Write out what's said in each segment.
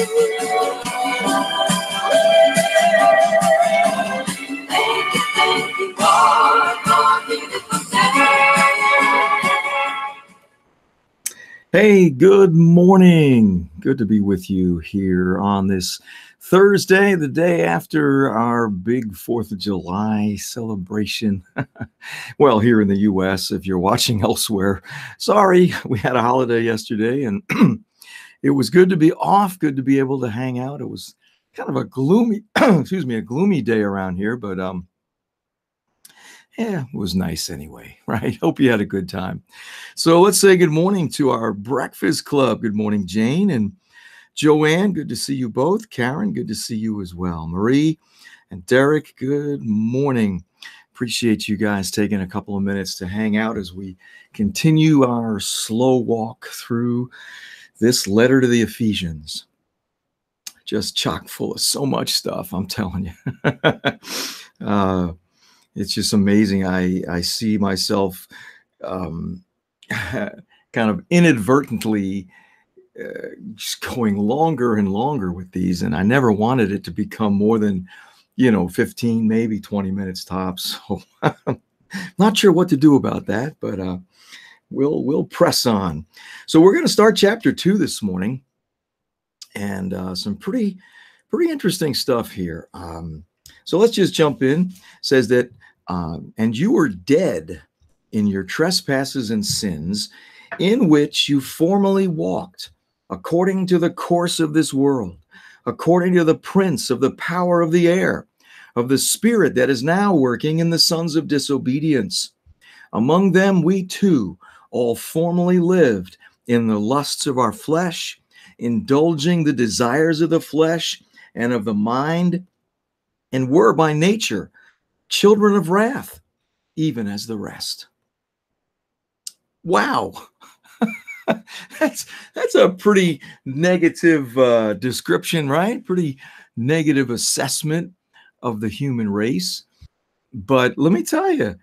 Thank you, Lord, for beautiful day. Hey, good morning. Good to be with you here on this Thursday, the day after our big 4th of July celebration. Well, here in the U.S., if you're watching elsewhere, sorry, we had a holiday yesterday and it was good to be off, good to be able to hang out. It was kind of a gloomy, a gloomy day around here, but yeah, it was nice anyway, right? Hope you had a good time. So let's say good morning to our breakfast club. Good morning, Jane and Joanne. Good to see you both. Karen, good to see you as well. Marie and Derek, good morning. Appreciate you guys taking a couple of minutes to hang out as we continue our slow walk through this letter to the Ephesians. Just chock full of so much stuff, I'm telling you. It's just amazing. I see myself kind of inadvertently just going longer and longer with these, and I never wanted it to become more than 15, maybe 20 minutes tops. So not sure what to do about that, but we'll press on. So we're going to start chapter 2 this morning, and some pretty interesting stuff here. So let's just jump in. It says that, and you were dead in your trespasses and sins, in which you formerly walked, according to the course of this world, according to the prince of the power of the air, of the spirit that is now working in the sons of disobedience. Among them we too all formerly lived in the lusts of our flesh, indulging the desires of the flesh and of the mind, and were by nature children of wrath, even as the rest. Wow. That's a pretty negative description, right? Pretty negative assessment of the human race. But let me tell you,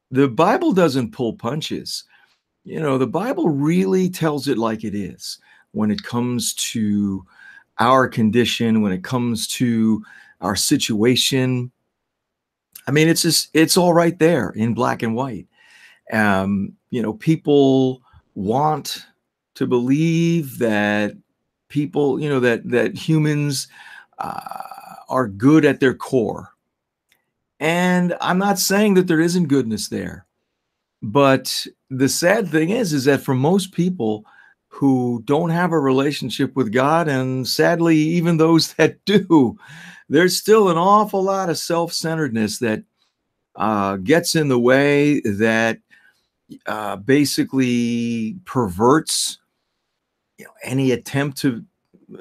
the Bible doesn't pull punches. The Bible really tells it like it is when it comes to our condition, when it comes to our situation. I mean, it's all right there in black and white. People want to believe that people, that humans are good at their core. And I'm not saying that there isn't goodness there. But the sad thing is that for most people who don't have a relationship with God, and sadly, even those that do, there's still an awful lot of self-centeredness that gets in the way, that basically perverts any attempt to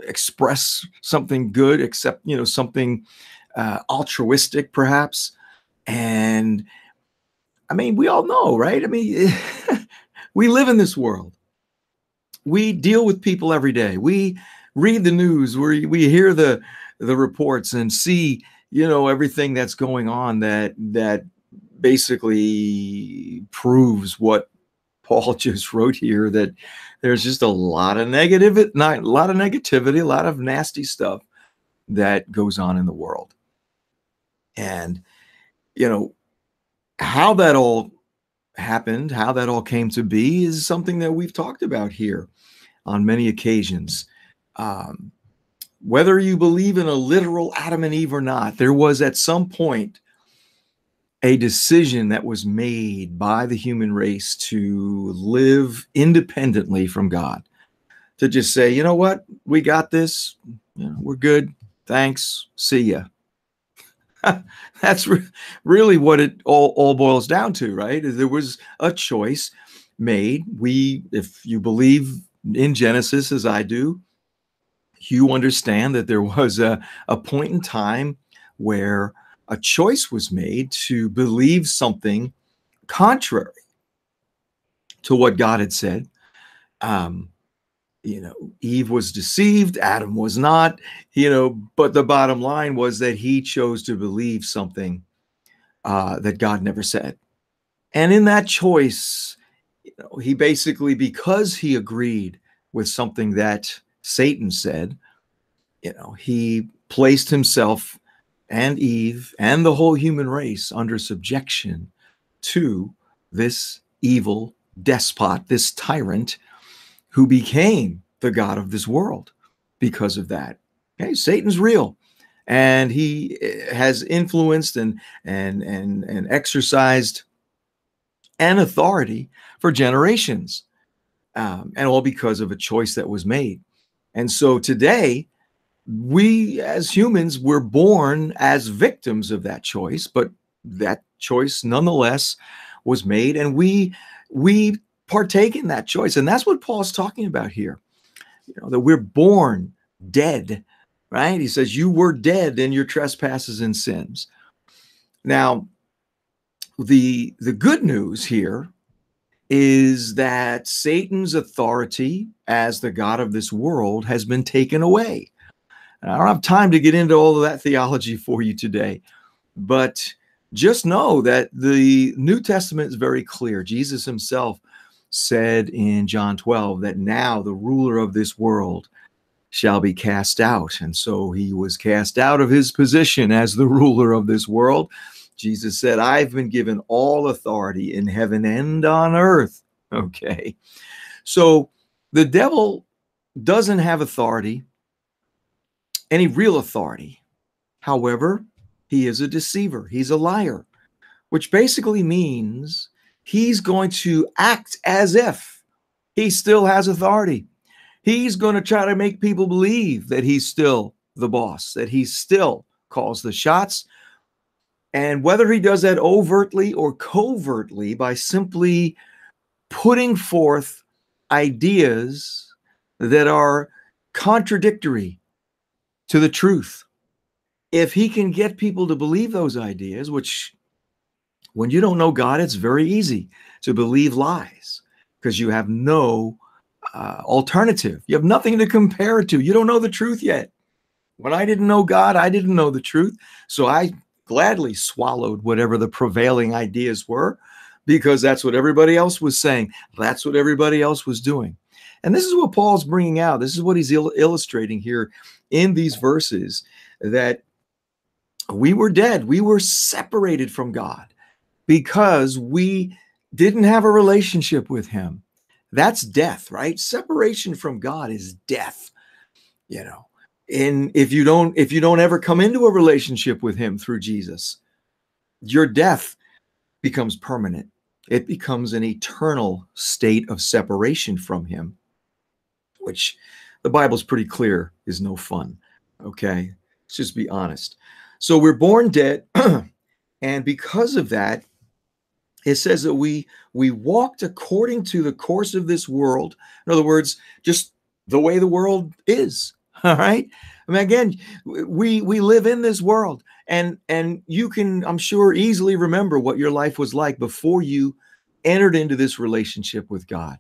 express something good, except something altruistic perhaps. And I mean, we all know, right? I mean, we live in this world. We deal with people every day. We read the news, we hear the reports and see everything that's going on that basically proves what Paul just wrote here, that there's just a lot of negativity, a lot of nasty stuff that goes on in the world. And how that all happened, how that all came to be, is something that we've talked about here on many occasions. Whether you believe in a literal Adam and Eve or not, there was at some point a decision that was made by the human race to live independently from God, to just say, you know what, we got this, we're good, thanks, see ya. That's really what it all boils down to, right? There was a choice made. If you believe in Genesis, as I do, you understand that there was a point in time where a choice was made to believe something contrary to what God had said. Eve was deceived, Adam was not, but the bottom line was that he chose to believe something that God never said. And in that choice, he basically, because he agreed with something that Satan said, he placed himself and Eve and the whole human race under subjection to this evil despot, this tyrant who became the god of this world because of that. Okay, Satan's real, and he has influenced and exercised an authority for generations, and all because of a choice that was made. And so today, we as humans were born as victims of that choice, but that choice nonetheless was made, and we partake in that choice. And that's what Paul's talking about here, that we're born dead, right? He says, you were dead in your trespasses and sins. Now, the good news here is that Satan's authority as the god of this world has been taken away. And I don't have time to get into all of that theology for you today, but just know that the New Testament is very clear. Jesus himself said in John 12 that now the ruler of this world shall be cast out. And so he was cast out of his position as the ruler of this world. Jesus said, I've been given all authority in heaven and on earth. Okay. So the devil doesn't have authority, any real authority. However, he is a deceiver. He's a liar, which basically means he's going to act as if he still has authority. He's going to try to make people believe that he's still the boss, that he still calls the shots. And whether he does that overtly or covertly by simply putting forth ideas that are contradictory to the truth, if he can get people to believe those ideas, which when you don't know God, it's very easy to believe lies because you have no alternative. You have nothing to compare it to. You don't know the truth yet. When I didn't know God, I didn't know the truth. So I gladly swallowed whatever the prevailing ideas were because that's what everybody else was saying. That's what everybody else was doing. And this is what Paul's bringing out. This is what he's illustrating here in these verses, that we were dead. We were separated from God because we didn't have a relationship with him. That's death, right? Separation from God is death, And if you don't ever come into a relationship with him through Jesus, your death becomes permanent. It becomes an eternal state of separation from him, which the Bible's pretty clear is no fun. Okay, let's just be honest. So we're born dead, and because of that, it says that we walked according to the course of this world. In other words, just the way the world is. All right. I mean, again, we live in this world, and you can, I'm sure, easily remember what your life was like before you entered into this relationship with God.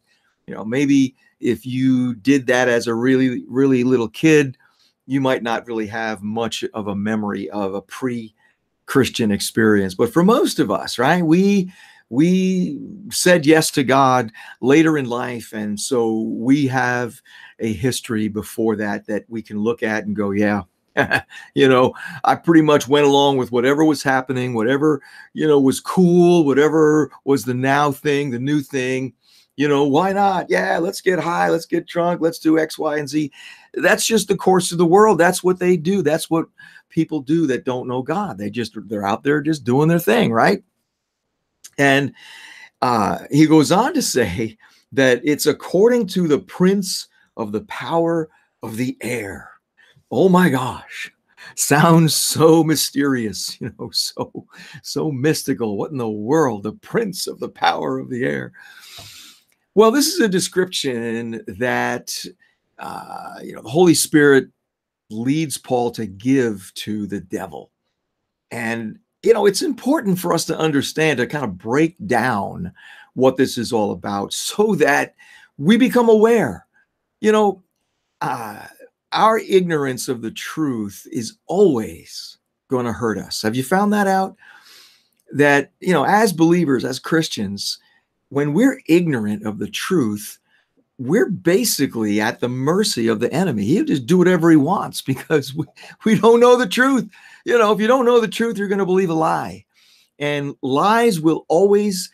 Maybe if you did that as a really, really little kid, you might not really have much of a memory of a pre-Christian experience. But for most of us, right, we said yes to God later in life. And so we have a history before that we can look at and go, yeah, I pretty much went along with whatever was happening, whatever, was cool, whatever was the now thing, the new thing, why not? Yeah, let's get high, let's get drunk, let's do X, Y, and Z. That's just the course of the world. That's what they do. That's what people do that don't know God. They're out there just doing their thing, right? And he goes on to say that it's according to the prince of the power of the air. Oh my gosh. Sounds so mysterious, so mystical. What in the world? The prince of the power of the air. Well, this is a description that, the Holy Spirit leads Paul to give to the devil. And it's important for us to understand, to kind of break down what this is all about so that we become aware. Our ignorance of the truth is always going to hurt us. Have you found that out? That, as believers, as Christians, when we're ignorant of the truth, we're basically at the mercy of the enemy. He'll just do whatever he wants because we don't know the truth. You know, if you don't know the truth, you're going to believe a lie. And lies will always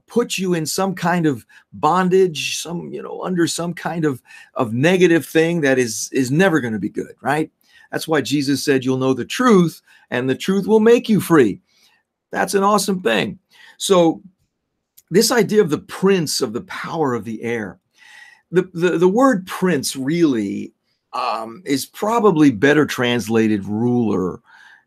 put you in some kind of bondage, under some kind of negative thing that is never going to be good, right? That's why Jesus said, you'll know the truth and the truth will make you free. That's an awesome thing. So this idea of the prince of the power of the air, the word prince really is probably better translated ruler.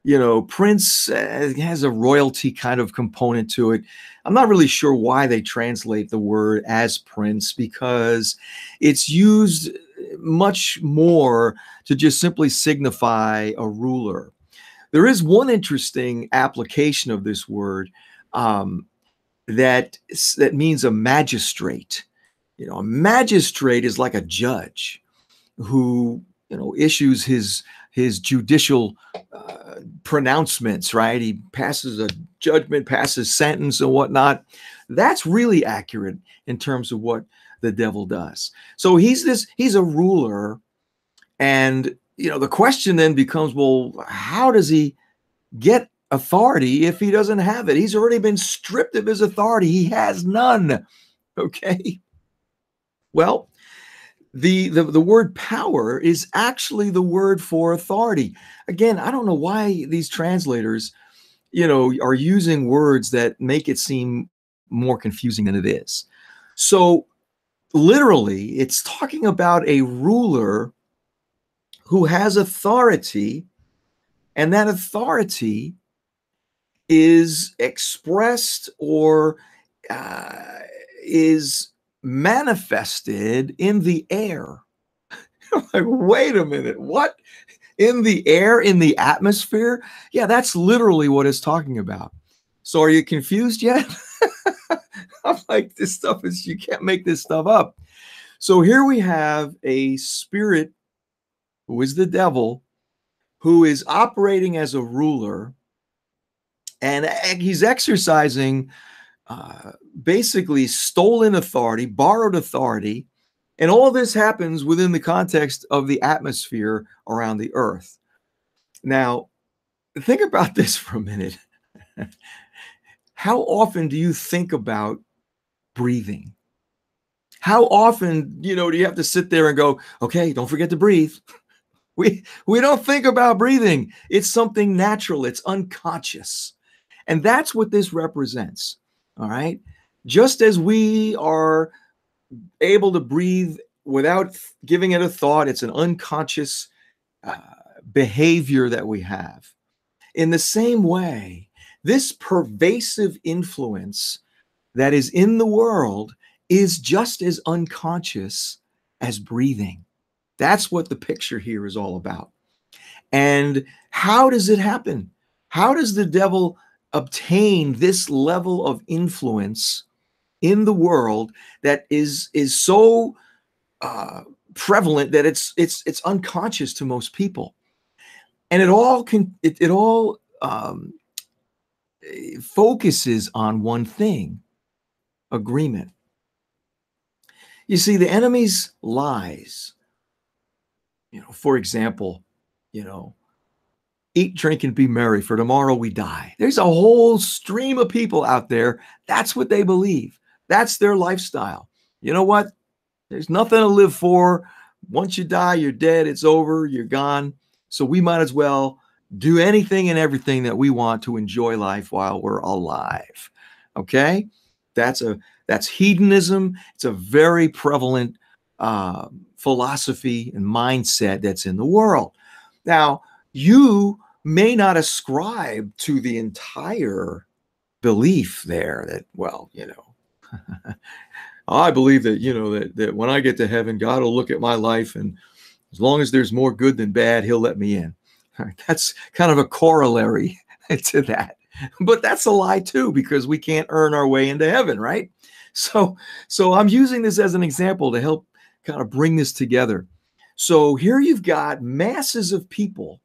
You know, prince has a royalty kind of component to it. I'm not really sure why they translate the word as prince, because it's used much more to just simply signify a ruler. There is one interesting application of this word that means a magistrate. You know, a magistrate is like a judge who, issues his judicial pronouncements, right? He passes a judgment, passes sentence and whatnot. That's really accurate in terms of what the devil does. So he's a ruler. And, the question then becomes, well, how does he get authority if he doesn't have it? He's already been stripped of his authority. He has none. Okay. Well, the word power is actually the word for authority. Again, I don't know why these translators, are using words that make it seem more confusing than it is. So literally, it's talking about a ruler who has authority, and that authority is expressed or is manifested in the air. Like, wait a minute, what? In the air, in the atmosphere? Yeah, that's literally what it's talking about. So are you confused yet? I'm like, this stuff is, you can't make this stuff up. So here we have a spirit who is the devil, who is operating as a ruler, and he's exercising basically stolen authority, borrowed authority. And all this happens within the context of the atmosphere around the earth. Now, think about this for a minute. How often do you think about breathing? How often, do you have to sit there and go, okay, don't forget to breathe? We don't think about breathing. It's something natural. It's unconscious. And that's what this represents. All right. Just as we are able to breathe without giving it a thought, it's an unconscious behavior that we have. In the same way, this pervasive influence that is in the world is just as unconscious as breathing. That's what the picture here is all about. And how does it happen? How does the devil obtain this level of influence in the world that is so prevalent that it's unconscious to most people? And it all focuses on one thing: agreement. You see, the enemy's lies, for example, eat, drink, and be merry, for tomorrow we die. There's a whole stream of people out there. That's what they believe. That's their lifestyle. You know what? There's nothing to live for. Once you die, you're dead. It's over. You're gone. So we might as well do anything and everything that we want to enjoy life while we're alive. Okay? That's hedonism. It's a very prevalent philosophy and mindset that's in the world. Now, you may not ascribe to the entire belief there that, well, I believe that, that when I get to heaven, God will look at my life, and as long as there's more good than bad, he'll let me in. That's kind of a corollary to that. But that's a lie too, because we can't earn our way into heaven, right? So I'm using this as an example to help kind of bring this together. So here you've got masses of people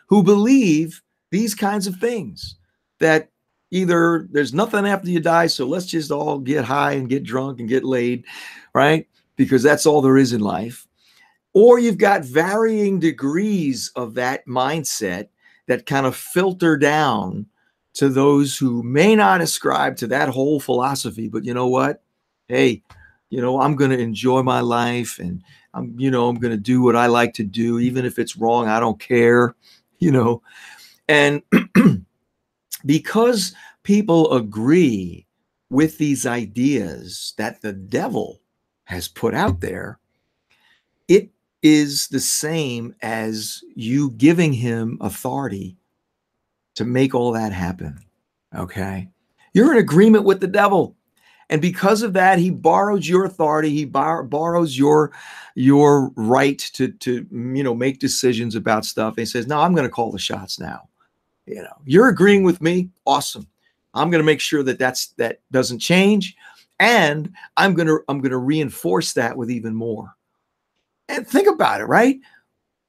who believe these kinds of things, that either there's nothing after you die, so let's just all get high and get drunk and get laid, right? Because that's all there is in life. Or you've got varying degrees of that mindset that kind of filter down to those who may not ascribe to that whole philosophy, but you know what? Hey, I'm going to enjoy my life, and I'm going to do what I like to do, even if it's wrong. I don't care, you know. And because people agree with these ideas that the devil has put out there, it is the same as you giving him authority to make all that happen. Okay. You're in agreement with the devil. And because of that, he borrows your authority. He borrows your right to make decisions about stuff. And he says, no, I'm going to call the shots now. You're agreeing with me. Awesome. I'm going to make sure that doesn't change. And I'm going to reinforce that with even more. And think about it, right?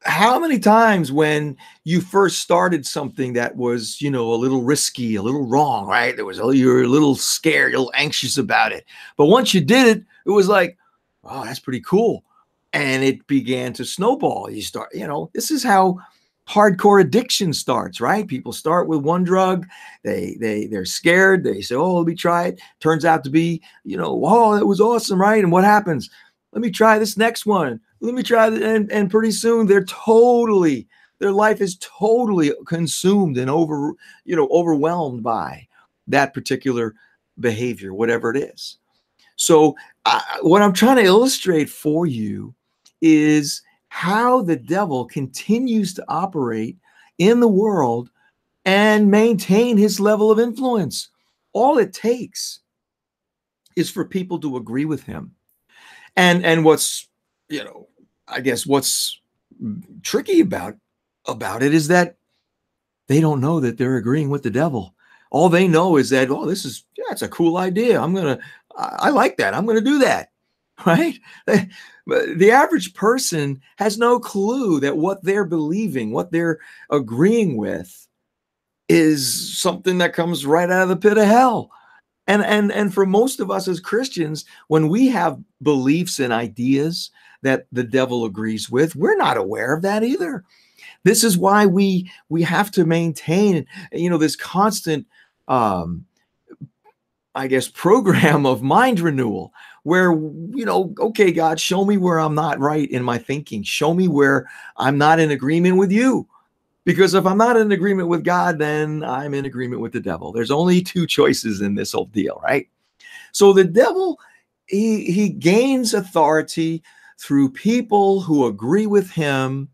How many times when you first started something that was, a little risky, a little wrong, right? You were a little scared, a little anxious about it. But once you did it, it was like, oh, that's pretty cool. And it began to snowball. You start, this is how hardcore addiction starts, right? People start with one drug, they're scared, they say, oh, let me try it. Turns out to be, oh, it was awesome, right? And what happens? Let me try this next one. Let me try that. And pretty soon their life is totally consumed and overwhelmed by that particular behavior, whatever it is. So what I'm trying to illustrate for you is how the devil continues to operate in the world and maintain his level of influence. All it takes is for people to agree with him. And what's, I guess what's tricky about it is that they don't know that they're agreeing with the devil. All they know is that, oh, it's a cool idea. I like that. I'm going to do that. Right? The average person has no clue that what they're believing, what they're agreeing with is something that comes right out of the pit of hell. And for most of us as Christians, when we have beliefs and ideas that the devil agrees with, we're not aware of that either. This is why we have to maintain, this constant, program of mind renewal where, okay, God, show me where I'm not right in my thinking. Show me where I'm not in agreement with you. Because if I'm not in agreement with God, then I'm in agreement with the devil. There's only two choices in this whole deal, right? So the devil, he gains authority through people who agree with him,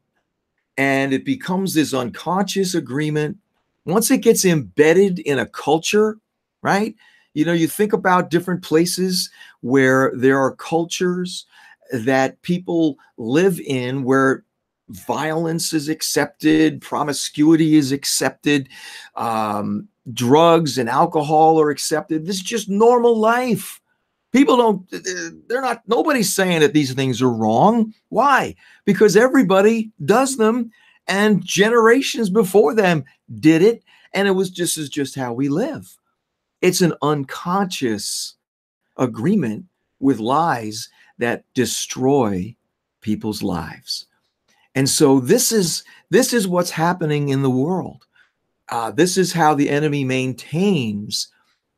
and it becomes this unconscious agreement. Once it gets embedded in a culture, right? You think about different places where there are cultures that people live in where violence is accepted, promiscuity is accepted, drugs and alcohol are accepted. This is just normal life. People nobody's saying that these things are wrong. Why? Because everybody does them, and generations before them did it, and this is just how we live. It's an unconscious agreement with lies that destroy people's lives. And so this is what's happening in the world. This is how the enemy maintains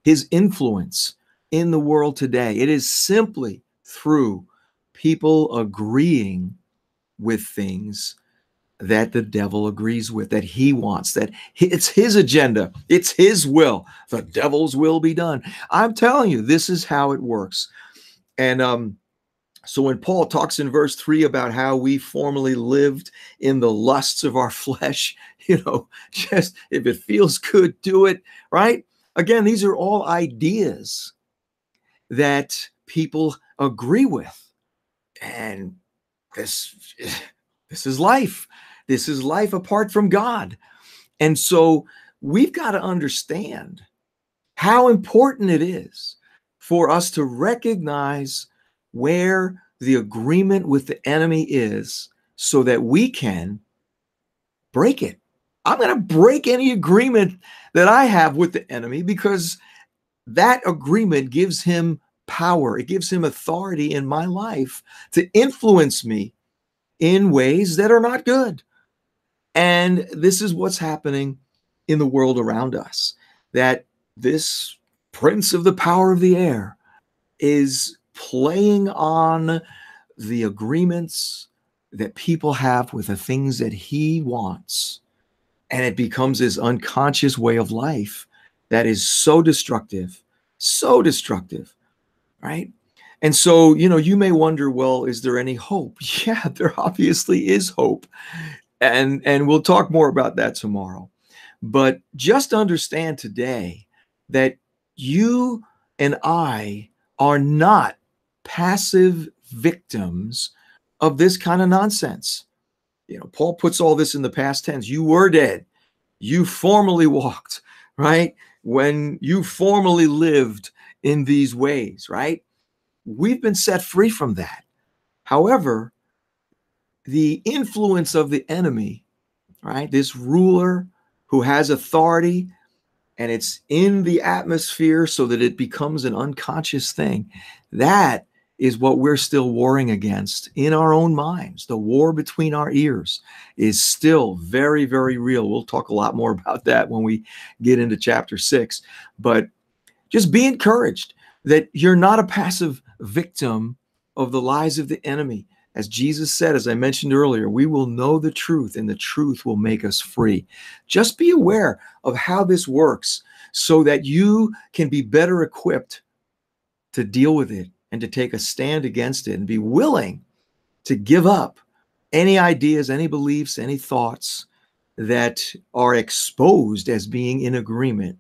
his influence in the world today. It is simply through people agreeing with things that the devil agrees with, that he wants, that it's his agenda, it's his will. The devil's will be done. I'm telling you, this is how it works. And so when Paul talks in verse 3 about how we formerly lived in the lusts of our flesh, just if it feels good, do it, right? Again, these are all ideas that people agree with. And this is life. This is life apart from God. And so we've got to understand how important it is for us to recognize where the agreement with the enemy is so that we can break it. I'm going to break any agreement that I have with the enemy because that agreement gives him power. It gives him authority in my life to influence me in ways that are not good. And this is what's happening in the world around us, that this prince of the power of the air is playing on the agreements that people have with the things that he wants. And it becomes this unconscious way of life that is so destructive, right? And so, you may wonder, well, is there any hope? Yeah, there obviously is hope. And we'll talk more about that tomorrow. But just understand today that you and I are not passive victims of this kind of nonsense. Paul puts all this in the past tense. You were dead. You formerly walked, right? When you formerly lived in these ways, right? We've been set free from that. However, the influence of the enemy, right? This ruler who has authority, and it's in the atmosphere so that it becomes an unconscious thing. That is what we're still warring against in our own minds. The war between our ears is still very, very real. We'll talk a lot more about that when we get into chapter 6. But just be encouraged that you're not a passive victim of the lies of the enemy. As Jesus said, as I mentioned earlier, we will know the truth and the truth will make us free. Just be aware of how this works so that you can be better equipped to deal with it and to take a stand against it and be willing to give up any ideas, any beliefs, any thoughts that are exposed as being in agreement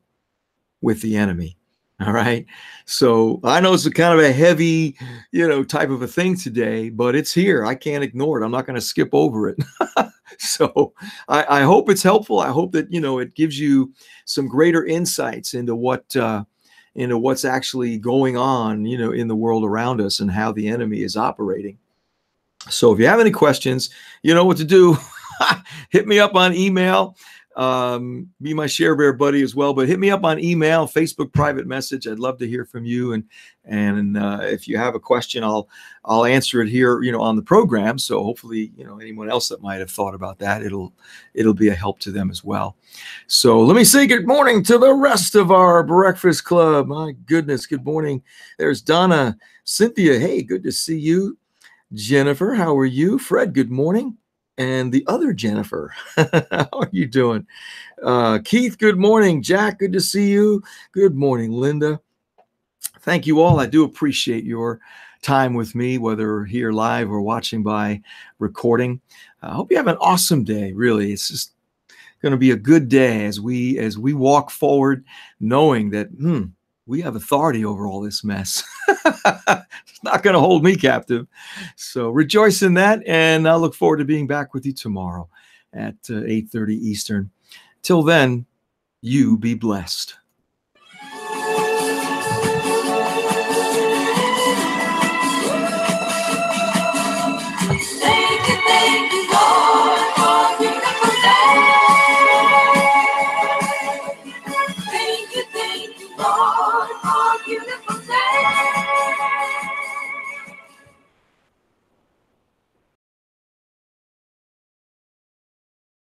with the enemy. All right. So I know it's a kind of a heavy, type of a thing today, but it's here. I can't ignore it. I'm not going to skip over it. So I hope it's helpful. I hope that, it gives you some greater insights into what's actually going on, in the world around us and how the enemy is operating. So if you have any questions, you know what to do. Hit me up on email. Be my share bear buddy as well, but hit me up on email, Facebook private message. I'd love to hear from you. And if you have a question, I'll answer it here, on the program. So hopefully, anyone else that might have thought about that, it'll be a help to them as well. So let me say good morning to the rest of our breakfast club. My goodness. Good morning. There's Donna, Cynthia. Hey, good to see you. Jennifer, how are you? Fred, good morning. And the other Jennifer, how are you doing? Keith, good morning. Jack, good to see you. Good morning, Linda. Thank you all. I do appreciate your time with me, whether here live or watching by recording. I hope you have an awesome day. Really, it's just going to be a good day as we walk forward, knowing that we have authority over all this mess. It's not going to hold me captive. So rejoice in that. And I look forward to being back with you tomorrow at 8:30 Eastern. Till then, you be blessed.